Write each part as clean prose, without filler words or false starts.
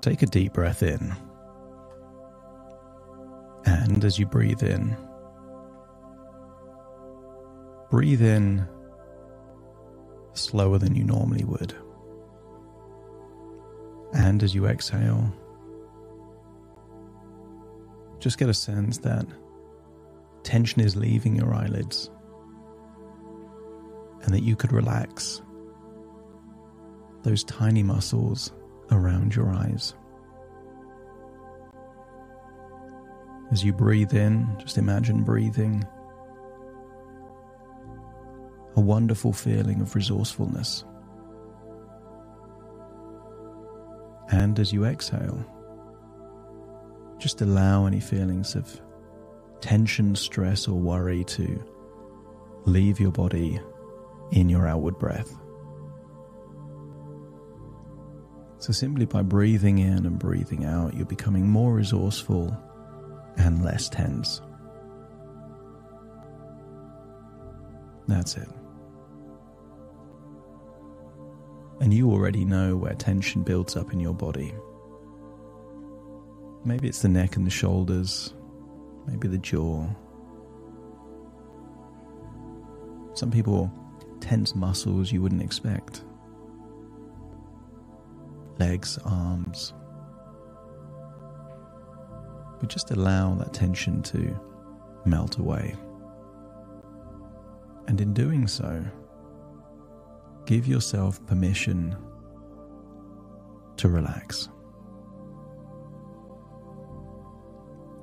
Take a deep breath in. And as you breathe in slower than you normally would. And as you exhale, just get a sense that tension is leaving your eyelids and that you could relax those tiny muscles around your eyes. As you breathe in, just imagine breathing a wonderful feeling of resourcefulness. And as you exhale, just allow any feelings of tension, stress, or worry to leave your body in your outward breath. So simply by breathing in and breathing out, you're becoming more resourceful and less tense. That's it. And you already know where tension builds up in your body. Maybe it's the neck and the shoulders, maybe the jaw. Some people tense muscles you wouldn't expect. Legs, arms. But just allow that tension to melt away. And in doing so, give yourself permission to relax.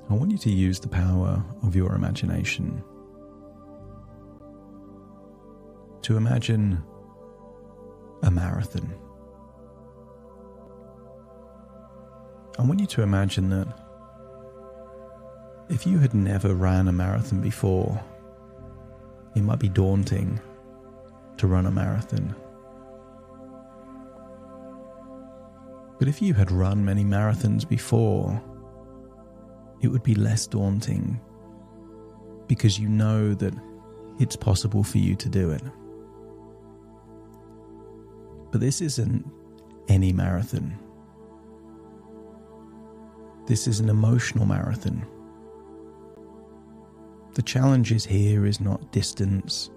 I want you to use the power of your imagination to imagine a marathon. I want you to imagine that if you had never ran a marathon before, it might be daunting to run a marathon. But if you had run many marathons before, it would be less daunting because you know that it's possible for you to do it. But this isn't any marathon. This is an emotional marathon. The challenge here is not distance,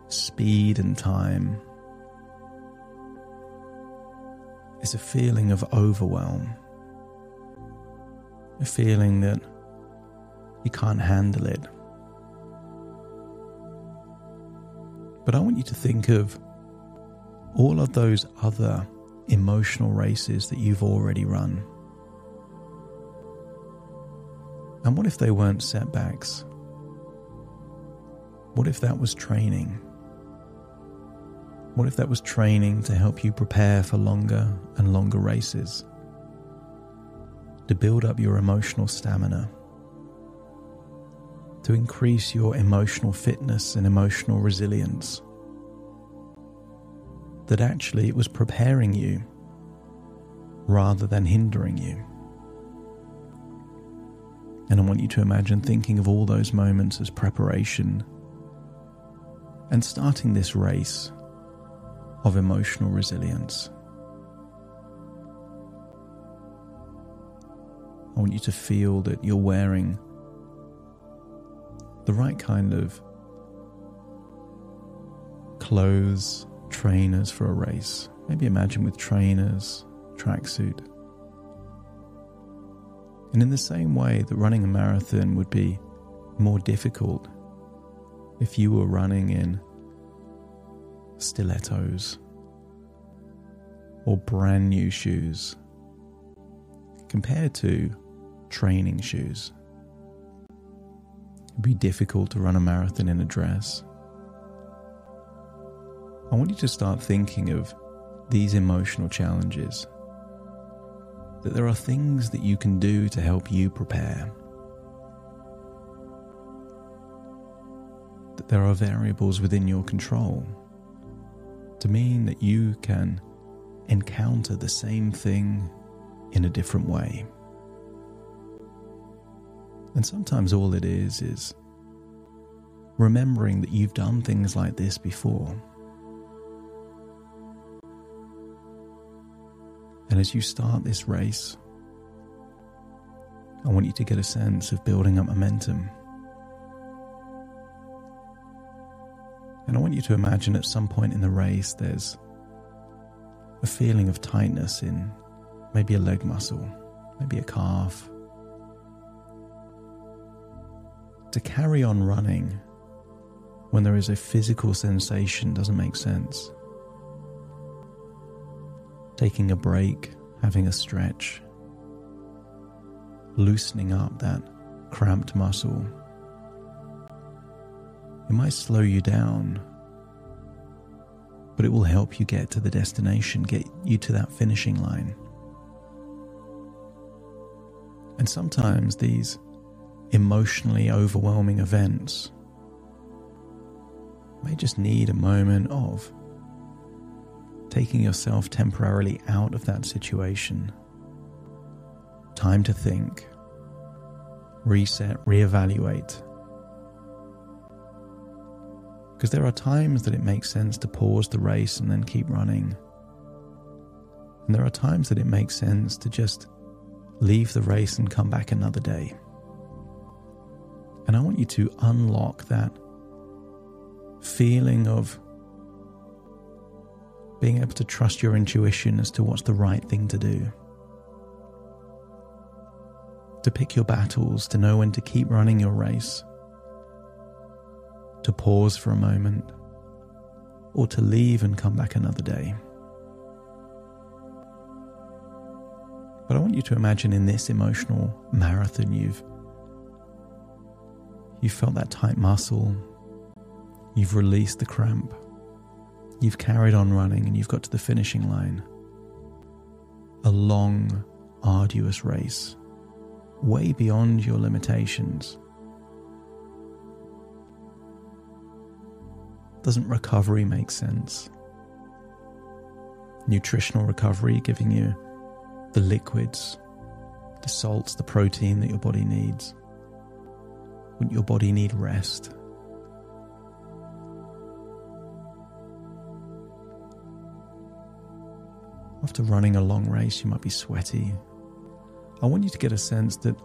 speed and time. It's a feeling of overwhelm. A feeling that you can't handle it. But I want you to think of all of those other emotional races that you've already run. And what if they weren't setbacks? What if that was training? What if that was training to help you prepare for longer and longer races? To build up your emotional stamina, to increase your emotional fitness and emotional resilience. That actually it was preparing you rather than hindering you. And I want you to imagine thinking of all those moments as preparation and starting this race of emotional resilience. I want you to feel that you're wearing the right kind of clothes, trainers for a race. Maybe imagine with trainers, tracksuit. And in the same way that running a marathon would be more difficult if you were running in stilettos or brand new shoes compared to training shoes. It'd be difficult to run a marathon in a dress. I want you to start thinking of these emotional challenges, that there are things that you can do to help you prepare, that there are variables within your control to mean that you can encounter the same thing in a different way. And sometimes all it is remembering that you've done things like this before. And And as you start this race, I want you to get a sense of building up momentum. And I want you to imagine at some point in the race there's a feeling of tightness in maybe a leg muscle, maybe a calf. To carry on running when there is a physical sensation doesn't make sense. Taking a break, having a stretch, loosening up that cramped muscle, it might slow you down, but it will help you get to the destination, get you to that finishing line. And sometimes these emotionally overwhelming events may just need a moment of taking yourself temporarily out of that situation. Time to think, reset, reevaluate. Because there are times that it makes sense to pause the race and then keep running. And there are times that it makes sense to just leave the race and come back another day. And I want you to unlock that feeling of being able to trust your intuition as to what's the right thing to do. To pick your battles, to know when to keep running your race, to pause for a moment, or to leave and come back another day. But I want you to imagine in this emotional marathon you've felt that tight muscle, you've released the cramp, you've carried on running, and you've got to the finishing line. A long, arduous race, way beyond your limitations. Doesn't recovery make sense? Nutritional recovery, giving you the liquids, the salts, the protein that your body needs. Wouldn't your body need rest? After running a long race, you might be sweaty. I want you to get a sense that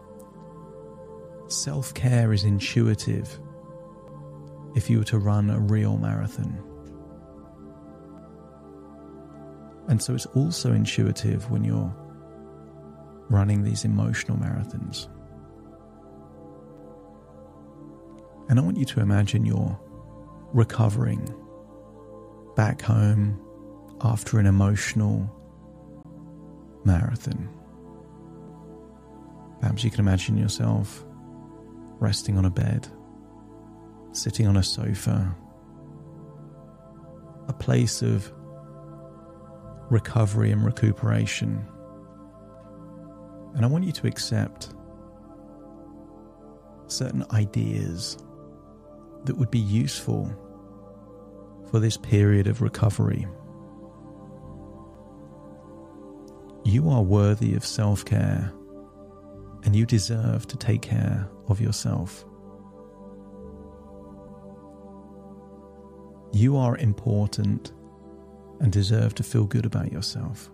self-care is intuitive if you were to run a real marathon. And so it's also intuitive when you're running these emotional marathons. And I want you to imagine you're recovering back home after an emotional marathon. Perhaps you can imagine yourself resting on a bed, sitting on a sofa, a place of recovery and recuperation. And I want you to accept certain ideas that would be useful for this period of recovery. You are worthy of self-care, and you deserve to take care of yourself. You are important and deserve to feel good about yourself.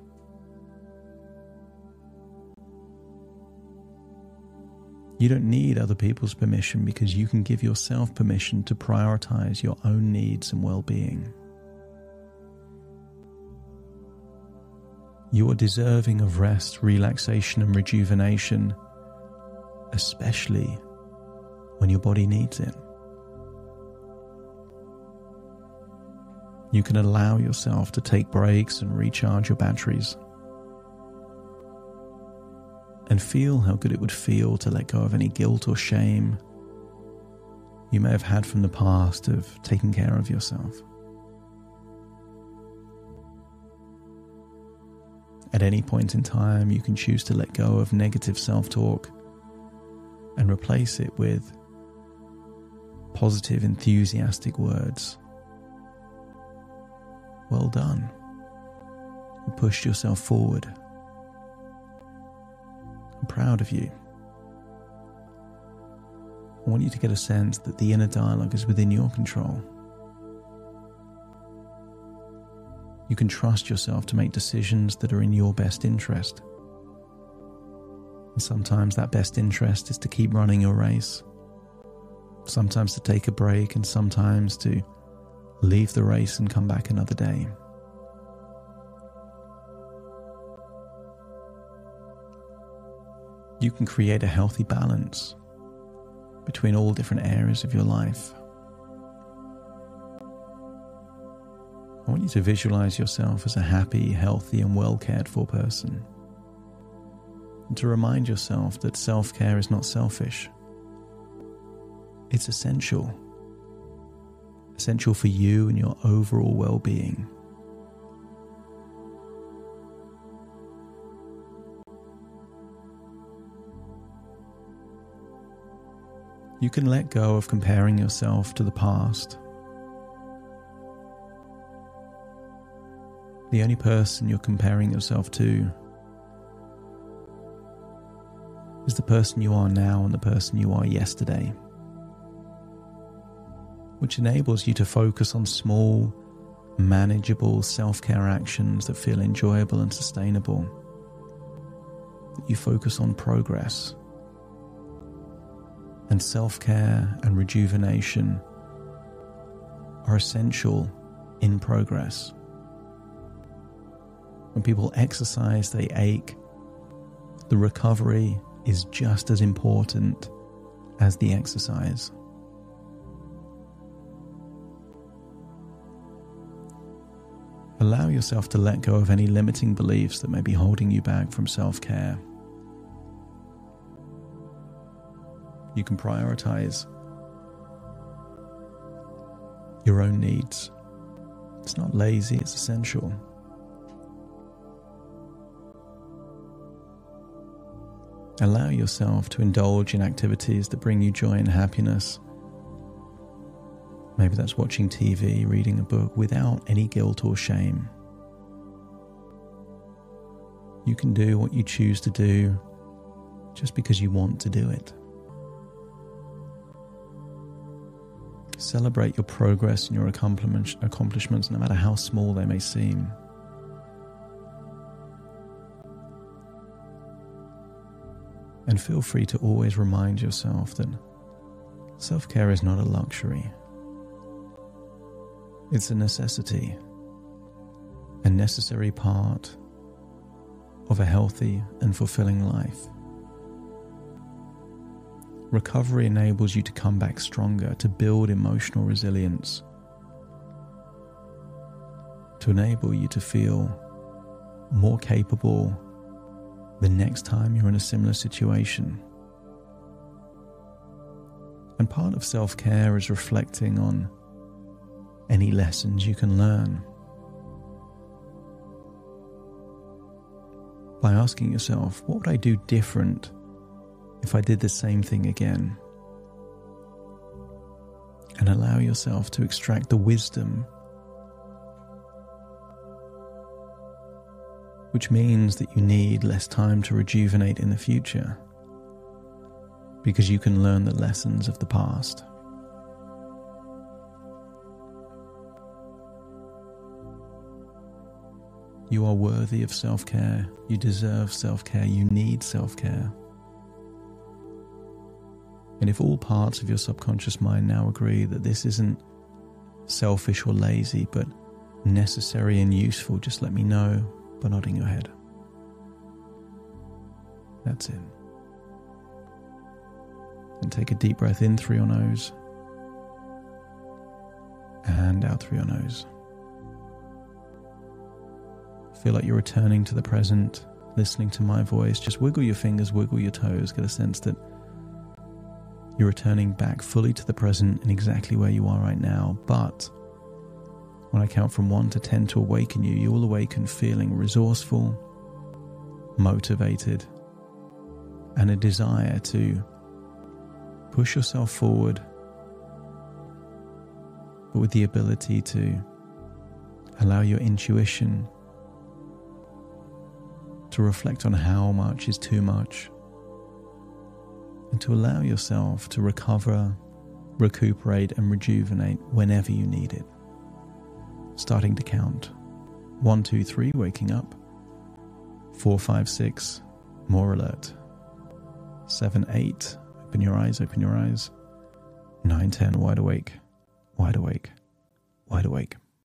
You don't need other people's permission because you can give yourself permission to prioritize your own needs and well-being. You are deserving of rest, relaxation, and rejuvenation, especially when your body needs it. You can allow yourself to take breaks and recharge your batteries. And feel how good it would feel to let go of any guilt or shame you may have had from the past of taking care of yourself. At any point in time, you can choose to let go of negative self-talk and replace it with positive, enthusiastic words. Well done. You pushed yourself forward. I'm proud of you. I want you to get a sense that the inner dialogue is within your control. You can trust yourself to make decisions that are in your best interest. And sometimes that best interest is to keep running your race. Sometimes to take a break, and sometimes to leave the race and come back another day. You can create a healthy balance between all different areas of your life. I want you to visualize yourself as a happy, healthy, and well cared for person. And to remind yourself that self-care is not selfish. It's essential. Essential for you and your overall well-being. You can let go of comparing yourself to the past. The only person you're comparing yourself to is the person you are now and the person you are yesterday, which enables you to focus on small, manageable self-care actions that feel enjoyable and sustainable. That you focus on progress. And self-care and rejuvenation are essential in progress. When people exercise, they ache. The recovery is just as important as the exercise. Allow yourself to let go of any limiting beliefs that may be holding you back from self-care. You can prioritize your own needs. It's not lazy, it's essential. Allow yourself to indulge in activities that bring you joy and happiness. Maybe that's watching TV, reading a book without any guilt or shame. You can do what you choose to do just because you want to do it. Celebrate your progress and your accomplishments, no matter how small they may seem. And feel free to always remind yourself that self-care is not a luxury. It's a necessity, a necessary part of a healthy and fulfilling life. Recovery enables you to come back stronger, to build emotional resilience, to enable you to feel more capable the next time you're in a similar situation. And part of self-care is reflecting on any lessons you can learn. By asking yourself, what would I do different if I did the same thing again? And allow yourself to extract the wisdom, which means that you need less time to rejuvenate in the future, because you can learn the lessons of the past. You are worthy of self-care. You deserve self-care. You need self-care. And if all parts of your subconscious mind now agree that this isn't selfish or lazy, but necessary and useful, just let me know by nodding your head. That's it. And take a deep breath in through your nose and out through your nose. Feel like you're returning to the present, listening to my voice. Just wiggle your fingers, wiggle your toes. Get a sense that you're returning back fully to the present and exactly where you are right now. But when I count from 1 to 10 to awaken you, you will awaken feeling resourceful, motivated, and a desire to push yourself forward, but with the ability to allow your intuition to reflect on how much is too much, and to allow yourself to recover, recuperate, and rejuvenate whenever you need it. Starting to count 1, 2, 3, waking up. 4, 5, 6, more alert. 7, 8, open your eyes, open your eyes. 9, 10, wide awake, wide awake, wide awake.